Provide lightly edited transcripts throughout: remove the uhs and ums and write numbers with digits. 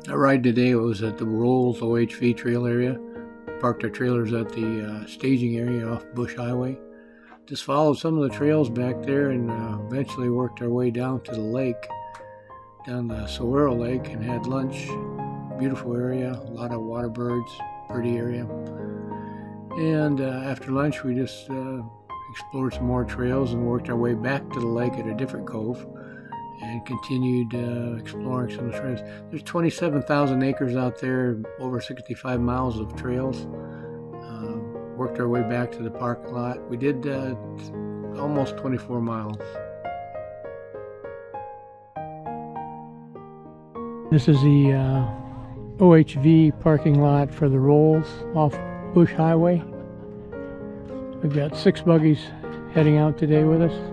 Our ride today was at the Rolls OHV trail area. Parked our trailers at the staging area off Bush Highway. Just followed some of the trails back there and eventually worked our way down to the lake, down the Saguaro Lake, and had lunch. Beautiful area, a lot of water birds, pretty area. And after lunch, we just explored some more trails and worked our way back to the lake at a different cove and continued exploring some of the trails. There's 27,000 acres out there, over 65 miles of trails. Worked our way back to the parking lot. We did almost 24 miles. This is the OHV parking lot for the Rolls off Bush Highway. We've got 6 buggies heading out today with us.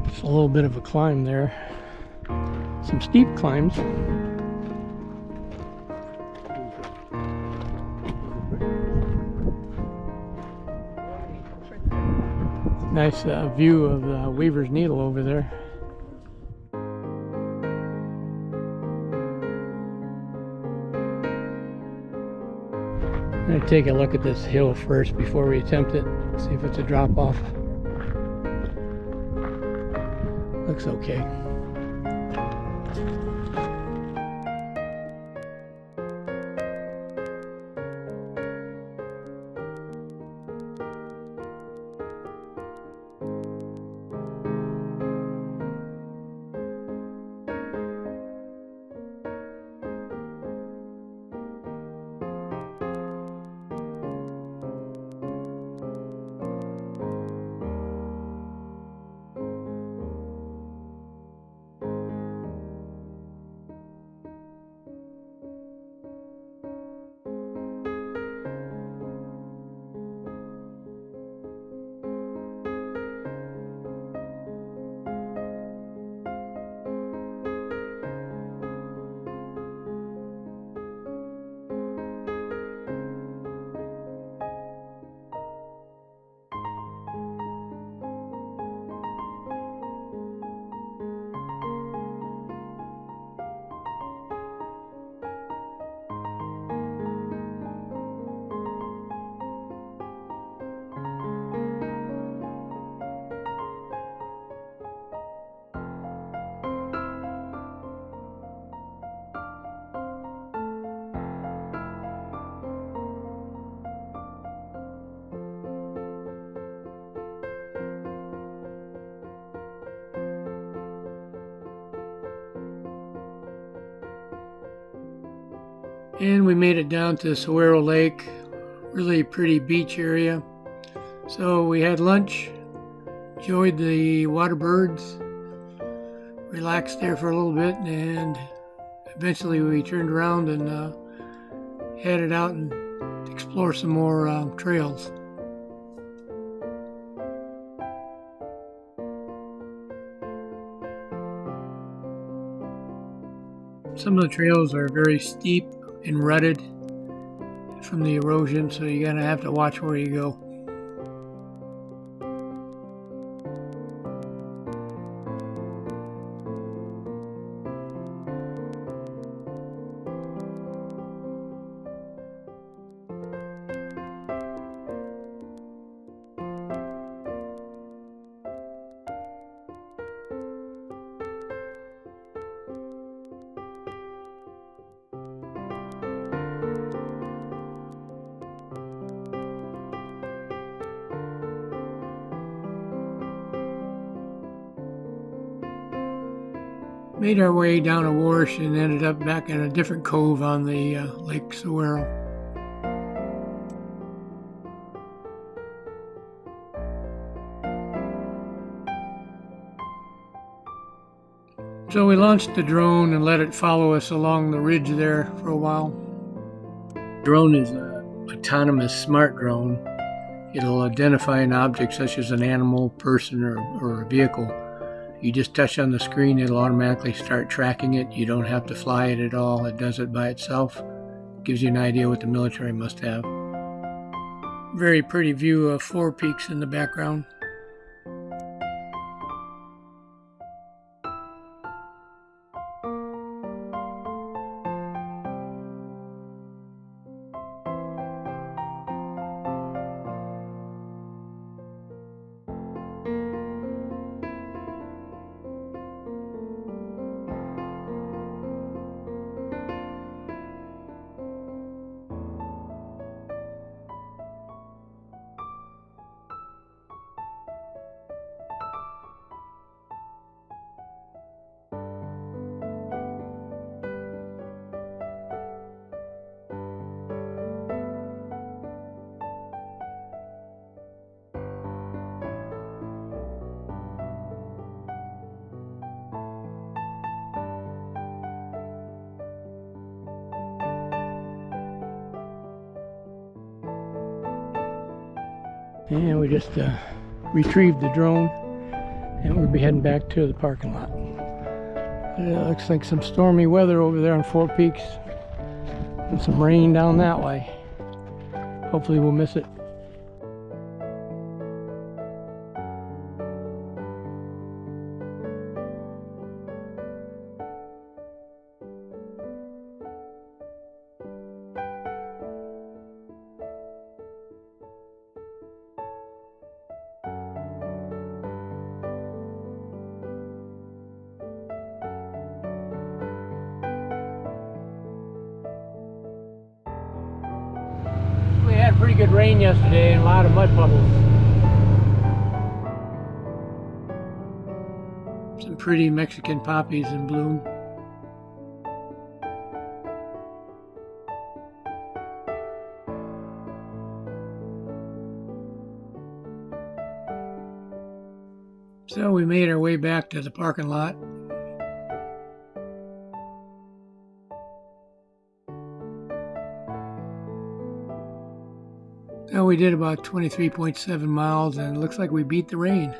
It's a little bit of a climb there. Some steep climbs. Nice view of Weaver's Needle over there. I'm going to take a look at this hill first before we attempt it. See if it's a drop off. Looks okay. And we made it down to Saguaro Lake, really pretty beach area. So we had lunch, enjoyed the water birds, relaxed there for a little bit, and eventually we turned around and headed out and explore some more trails. Some of the trails are very steep and rutted from the erosion, so you're gonna have to watch where you go. Made our way down a wash and ended up back in a different cove on the Lake Saguaro. So we launched the drone and let it follow us along the ridge there for a while. The drone is an autonomous smart drone. It'll identify an object such as an animal, person, or a vehicle. You just touch on the screen, it'll automatically start tracking it. You don't have to fly it at all. It does it by itself. Gives you an idea what the military must have. Very pretty view of Four Peaks in the background. And we just retrieved the drone, and we'll be heading back to the parking lot. It looks like some stormy weather over there on Four Peaks, and some rain down that way. Hopefully we'll miss it. We had pretty good rain yesterday and a lot of mud puddles. Some pretty Mexican poppies in bloom. So we made our way back to the parking lot. So we did about 23.7 miles, and it looks like we beat the rain.